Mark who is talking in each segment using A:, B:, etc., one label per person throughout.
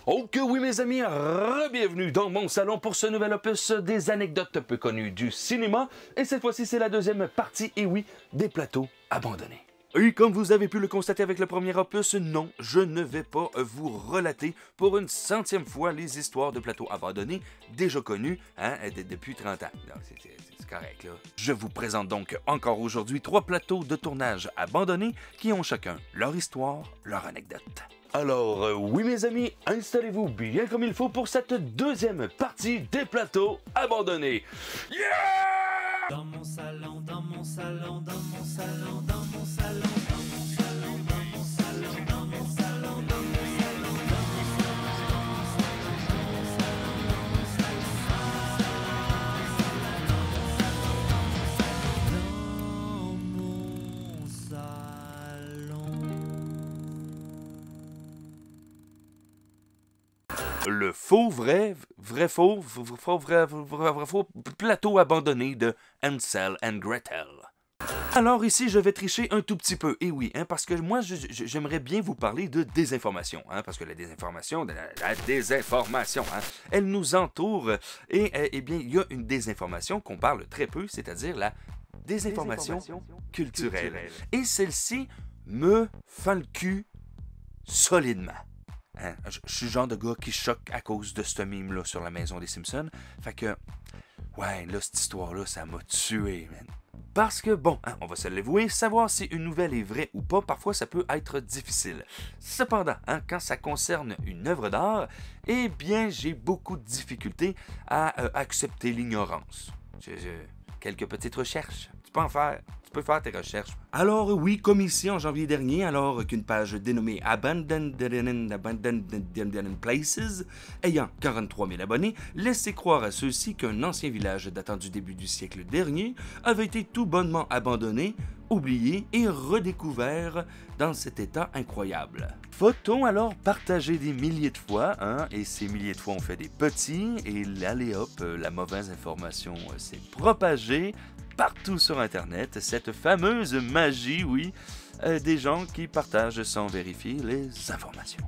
A: Ok oui mes amis, bienvenue dans mon salon pour ce nouvel opus des anecdotes peu connues du cinéma. Et cette fois-ci c'est la deuxième partie, et oui, des plateaux abandonnés. Et comme vous avez pu le constater avec le premier opus, non, je ne vais pas vous relater pour une centième fois les histoires de plateaux abandonnés déjà connus depuis 30 ans. C'est correct là. Je vous présente donc encore aujourd'hui 3 plateaux de tournage abandonnés qui ont chacun leur histoire, leur anecdote. Alors, oui mes amis, installez-vous bien comme il faut pour cette deuxième partie des plateaux abandonnés. Yeah!
B: Dans mon salon, dans mon salon, dans mon salon, dans mon salon, dans mon salon, dans mon salon, dans mon salon, dans mon salon,
A: Le faux faux plateau abandonné de Hansel and Gretel. Alors ici, je vais tricher un tout petit peu, et oui, parce que moi, j'aimerais bien vous parler de désinformation, parce que la désinformation, elle nous entoure, et eh bien, il y a une désinformation qu'on parle très peu, c'est-à-dire la désinformation culturelle. Et celle-ci me fend le cul solidement. Je suis le genre de gars qui choque à cause de ce meme-là sur la maison des Simpsons. Fait que, ouais, là, cette histoire-là, ça m'a tué, man. Parce que, bon, on va se l'avouer, savoir si une nouvelle est vraie ou pas, parfois, ça peut être difficile. Cependant, quand ça concerne une œuvre d'art, eh bien, j'ai beaucoup de difficultés à accepter l'ignorance. Quelques petites recherches. Tu peux en faire. Tu peux faire tes recherches. Alors oui, comme ici en janvier dernier, alors qu'une page dénommée Abandoned Places, ayant 43 000 abonnés, laissait croire à ceux-ci qu'un ancien village datant du début du siècle dernier avait été tout bonnement abandonné, oublié et redécouvert dans cet état incroyable. Faut-on alors partager des milliers de fois, et ces milliers de fois ont fait des petits, et allez hop, la mauvaise information s'est propagée partout sur Internet, cette fameuse magie, oui, des gens qui partagent sans vérifier les informations.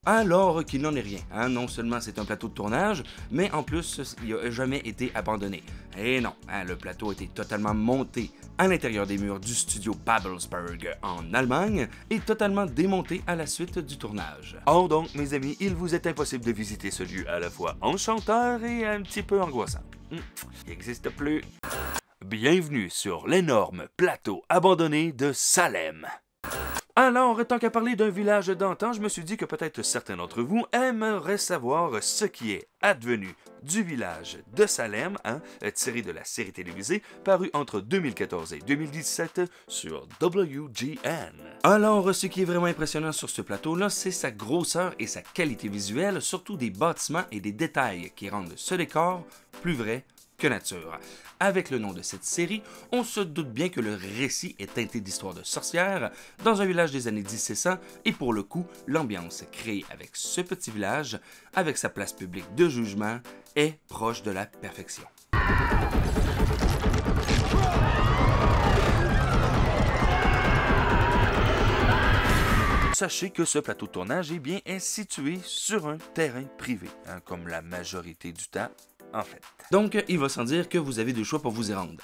A: Alors qu'il n'en est rien, non seulement c'est un plateau de tournage, mais en plus, il n'a jamais été abandonné. Et non, le plateau a été totalement monté à l'intérieur des murs du studio Babelsberg en Allemagne et totalement démonté à la suite du tournage. Or donc, mes amis, il vous est impossible de visiter ce lieu à la fois enchanteur et un petit peu angoissant. Il n'existe plus. Bienvenue sur l'énorme plateau abandonné de Salem. Alors, tant qu'à parler d'un village d'antan, je me suis dit que peut-être certains d'entre vous aimeraient savoir ce qui est advenu du village de Salem, tiré de la série télévisée parue entre 2014 et 2017 sur WGN. Alors, ce qui est vraiment impressionnant sur ce plateau-là, c'est sa grosseur et sa qualité visuelle, surtout des bâtiments et des détails qui rendent ce décor plus vrai que nature. Avec le nom de cette série, on se doute bien que le récit est teinté d'histoires de sorcières dans un village des années 1600 et pour le coup, l'ambiance créée avec ce petit village, avec sa place publique de jugement, est proche de la perfection. Sachez que ce plateau de tournage est situé sur un terrain privé, comme la majorité du temps. En fait. Donc, il va sans dire que vous avez deux choix pour vous y rendre,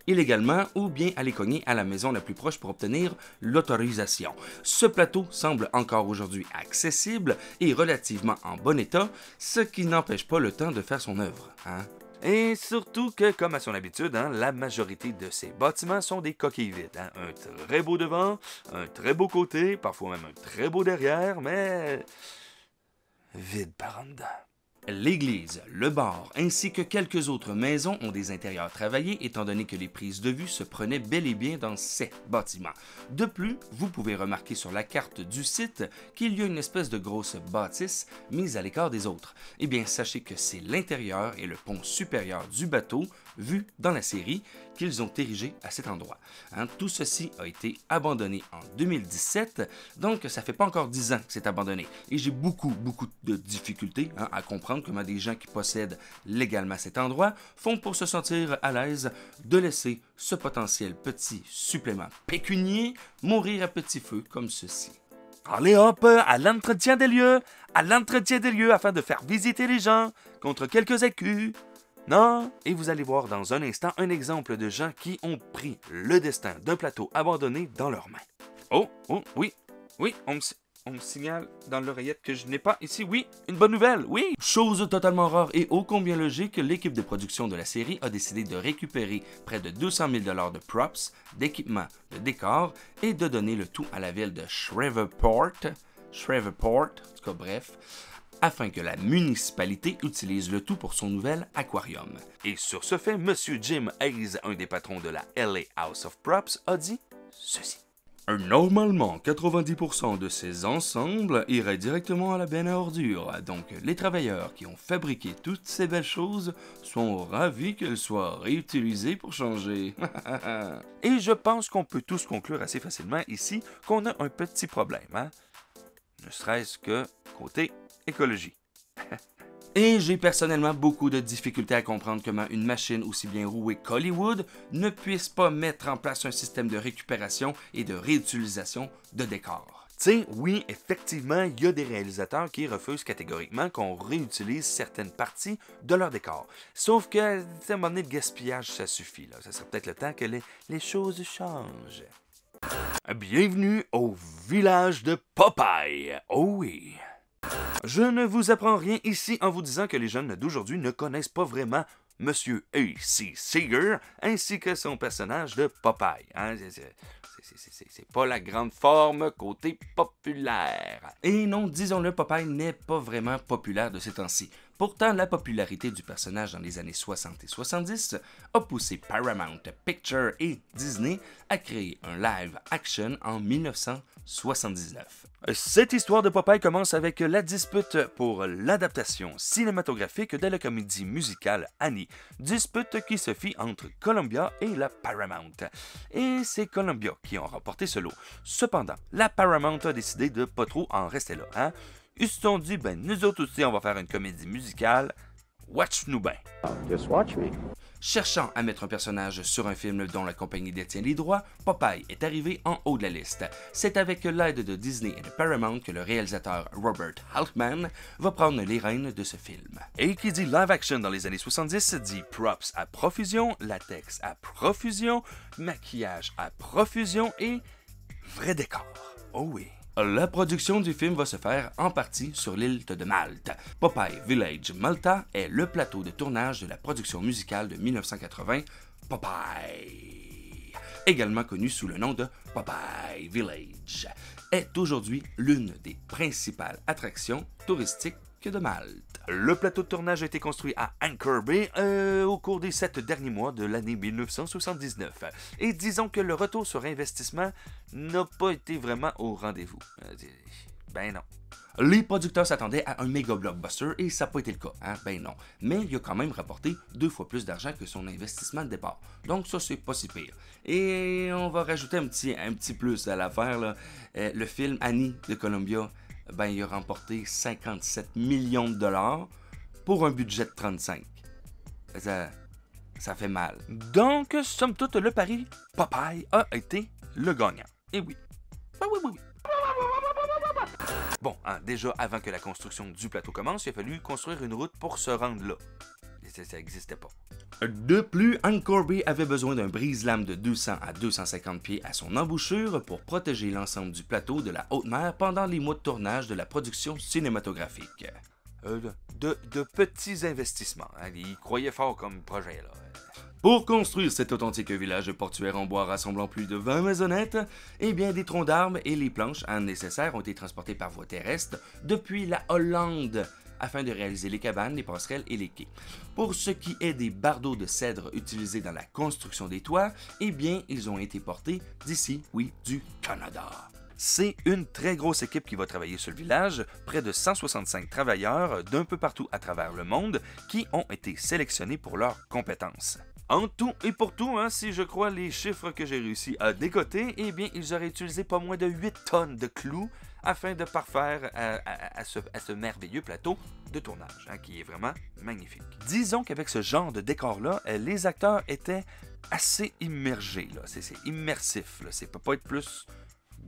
A: illégalement ou bien aller cogner à la maison la plus proche pour obtenir l'autorisation. Ce plateau semble encore aujourd'hui accessible et relativement en bon état, ce qui n'empêche pas le temps de faire son œuvre. Et surtout que, comme à son habitude, la majorité de ces bâtiments sont des coquilles vides. Un très beau devant, un très beau côté, parfois même un très beau derrière, mais vide par en dedans. L'église, le bar, ainsi que quelques autres maisons ont des intérieurs travaillés étant donné que les prises de vue se prenaient bel et bien dans ces bâtiments. De plus, vous pouvez remarquer sur la carte du site qu'il y a une espèce de grosse bâtisse mise à l'écart des autres. Eh bien, sachez que c'est l'intérieur et le pont supérieur du bateau vus dans la série qu'ils ont érigé à cet endroit. Tout ceci a été abandonné en 2017, donc ça fait pas encore 10 ans que c'est abandonné. Et j'ai beaucoup de difficultés à comprendre comment des gens qui possèdent légalement cet endroit font pour se sentir à l'aise de laisser ce potentiel petit supplément pécunier mourir à petit feu comme ceci.
C: Allez hop, à l'entretien des lieux, afin de faire visiter les gens contre quelques écus. Non, et vous allez voir dans un instant un exemple de gens qui ont pris le destin d'un plateau abandonné dans leurs mains. Oh, oui, on me signale dans l'oreillette que je n'ai pas ici, oui, une bonne nouvelle, oui!
A: Chose totalement rare et ô combien logique, l'équipe de production de la série a décidé de récupérer près de 200 000 $ de props, d'équipements, de décors et de donner le tout à la ville de Shreveport, en tout cas bref, afin que la municipalité utilise le tout pour son nouvel aquarium.
C: Et sur ce fait, M. Jim Hayes, un des patrons de la LA House of Props, a dit ceci.
A: Normalement, 90% de ces ensembles iraient directement à la benne à ordures, donc les travailleurs qui ont fabriqué toutes ces belles choses sont ravis qu'elles soient réutilisées pour changer.
C: Et je pense qu'on peut tous conclure assez facilement ici qu'on a un petit problème, ne serait-ce que côté écologie.
A: Et j'ai personnellement beaucoup de difficultés à comprendre comment une machine aussi bien rouée qu'Hollywood ne puisse pas mettre en place un système de récupération et de réutilisation de décors.
C: Tu sais, oui, effectivement, il y a des réalisateurs qui refusent catégoriquement qu'on réutilise certaines parties de leur décor. Sauf que, à un moment donné, le gaspillage, ça suffit. Là. Ça serait peut-être le temps que les choses changent. Bienvenue au village de Popeye. Oh oui! Je ne vous apprends rien ici en vous disant que les jeunes d'aujourd'hui ne connaissent pas vraiment Monsieur A.C. Seeger ainsi que son personnage de Popeye. C'est pas la grande forme côté populaire.
A: Et non, disons-le, Popeye n'est pas vraiment populaire de ces temps-ci. Pourtant, la popularité du personnage dans les années 60 et 70 a poussé Paramount Pictures et Disney à créer un live-action en 1979.
C: Cette histoire de Popeye commence avec la dispute pour l'adaptation cinématographique de la comédie musicale Annie, dispute qui se fit entre Columbia et la Paramount. Et c'est Columbia qui ont remporté ce lot. Cependant, la Paramount a décidé de pas trop en rester là. Ils se sont dit, nous autres aussi, on va faire une comédie musicale. Watch-nous bien.
D: Just watch me.
A: Cherchant à mettre un personnage sur un film dont la compagnie détient les droits, Popeye est arrivé en haut de la liste. C'est avec l'aide de Disney et de Paramount que le réalisateur Robert Altman va prendre les rênes de ce film.
C: Et qui dit live action dans les années 70 dit props à profusion, latex à profusion, maquillage à profusion et vrai décor. Oh oui.
A: La production du film va se faire en partie sur l'île de Malte. Popeye Village Malta est le plateau de tournage de la production musicale de 1980, Popeye, également connu sous le nom de Popeye Village, est aujourd'hui l'une des principales attractions touristiques de Malte.
C: Le plateau de tournage a été construit à Anchor Bay au cours des 7 derniers mois de l'année 1979. Et disons que le retour sur investissement n'a pas été vraiment au rendez-vous. Ben non.
A: Les producteurs s'attendaient à un méga blockbuster et ça n'a pas été le cas, ben non. Mais il a quand même rapporté 2 fois plus d'argent que son investissement de départ. Donc ça, c'est pas si pire. Et on va rajouter un petit plus à l'affaire, là. Le film Annie de Columbia, il a remporté 57 millions de dollars pour un budget de 35. Ça fait mal.
C: Donc, somme toute, le pari, Popeye a été le gagnant. Et oui. Oui. Bon, déjà, avant que la construction du plateau commence, il a fallu construire une route pour se rendre là. Ça n'existait pas.
A: De plus, Anchor Bay avait besoin d'un brise-lames de 200 à 250 pieds à son embouchure pour protéger l'ensemble du plateau de la haute mer pendant les mois de tournage de la production cinématographique.
C: De petits investissements. Ils croyaient fort comme projet, là.
A: Pour construire cet authentique village portuaire en bois rassemblant plus de 20 maisonnettes, des troncs d'arbres et les planches nécessaires ont été transportés par voie terrestre depuis la Hollande afin de réaliser les cabanes, les passerelles et les quais. Pour ce qui est des bardeaux de cèdre utilisés dans la construction des toits, ils ont été portés d'ici, du Canada.
C: C'est une très grosse équipe qui va travailler sur le village, près de 165 travailleurs d'un peu partout à travers le monde qui ont été sélectionnés pour leurs compétences. En tout et pour tout, hein, si je crois les chiffres que j'ai réussi à décoter, eh bien, ils auraient utilisé pas moins de 8 tonnes de clous afin de parfaire à ce merveilleux plateau de tournage, hein, qui est vraiment magnifique. Disons qu'avec ce genre de décor-là, les acteurs étaient assez immergés. C'est immersif. Ça ne peut pas être plus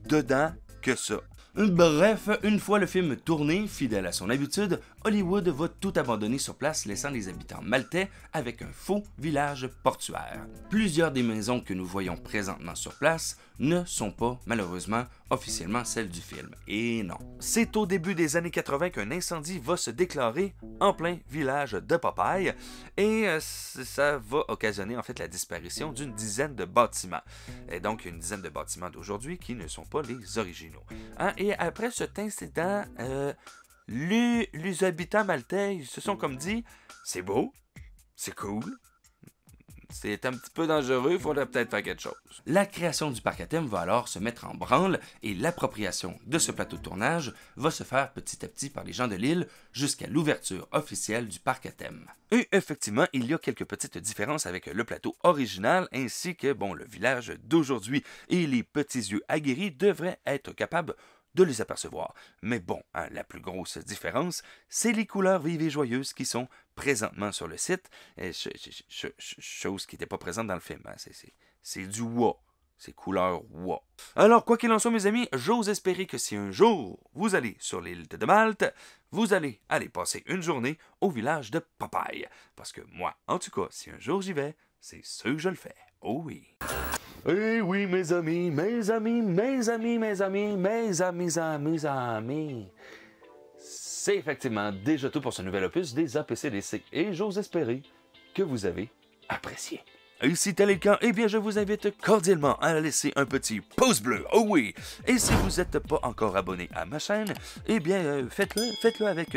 C: dedans que ça.
A: Bref, une fois le film tourné, fidèle à son habitude, Hollywood va tout abandonner sur place, laissant les habitants maltais avec un faux village portuaire. Plusieurs des maisons que nous voyons présentement sur place ne sont pas, malheureusement, officiellement celles du film. Et non.
C: C'est au début des années 80 qu'un incendie va se déclarer en plein village de Popeye et ça va occasionner en fait la disparition d'une dizaine de bâtiments. Et donc une dizaine de bâtiments d'aujourd'hui qui ne sont pas les originaux. Hein? Et après cet incident, les habitants maltais ils se sont comme dit « C'est beau, c'est cool, c'est un petit peu dangereux, il faudrait peut-être faire quelque chose. »
A: La création du parc à thème va alors se mettre en branle et l'appropriation de ce plateau de tournage va se faire petit à petit par les gens de l'île jusqu'à l'ouverture officielle du parc à thème.
C: Et effectivement, il y a quelques petites différences avec le plateau original ainsi que le village d'aujourd'hui. Et les petits yeux aguerris devraient être capables de les apercevoir. Mais bon, hein, la plus grosse différence, c'est les couleurs vives et joyeuses qui sont présentement sur le site, chose qui n'était pas présente dans le film. Hein. C'est du wa. C'est couleur wa. Alors, quoi qu'il en soit, mes amis, j'ose espérer que si un jour vous allez sur l'île de Malte, vous allez aller passer une journée au village de Popeye. Parce que moi, en tout cas, si un jour j'y vais, c'est sûr que je le fais. Oh oui. Eh oui, mes amis, mes amis, mes amis, mes amis, mes amis, mes amis. C'est effectivement déjà tout pour ce nouvel opus des APCDC et j'ose espérer que vous avez apprécié. Et si tel est le cas, eh bien je vous invite cordialement à laisser un petit pouce bleu, oh oui! Et si vous n'êtes pas encore abonné à ma chaîne, eh bien faites-le avec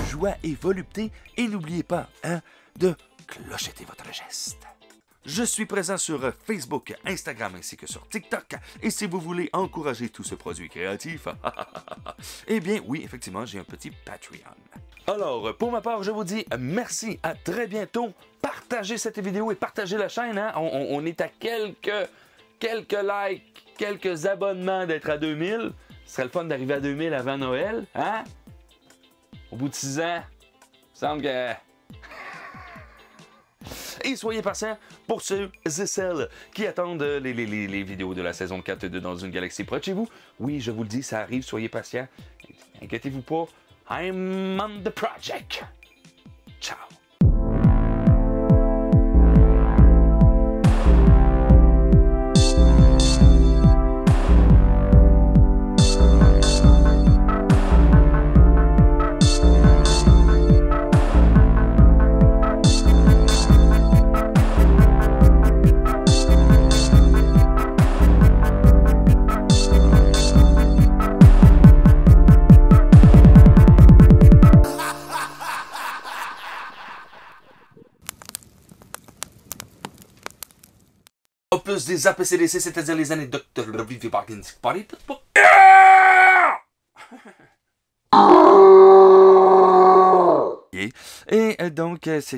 C: joie et volupté et n'oubliez pas de clocheter votre geste. Je suis présent sur Facebook, Instagram ainsi que sur TikTok. Et si vous voulez encourager tout ce produit créatif, eh bien oui, effectivement, j'ai un petit Patreon. Alors, pour ma part, je vous dis merci, à très bientôt. Partagez cette vidéo et partagez la chaîne. Hein? On est à quelques likes, quelques abonnements d'être à 2000. Ce serait le fun d'arriver à 2000 avant Noël. Hein? Au bout de 6 ans, il me semble que... Et soyez patients pour ceux et celles qui attendent les vidéos de la saison 4 de Dans une galaxie proche de chez vous. Oui, je vous le dis, ça arrive, soyez patients. Inquiétez-vous pas, I'm on the project. Ciao. Opus des APCDC, c'est-à-dire les anecdotes de la vie Et donc, c'est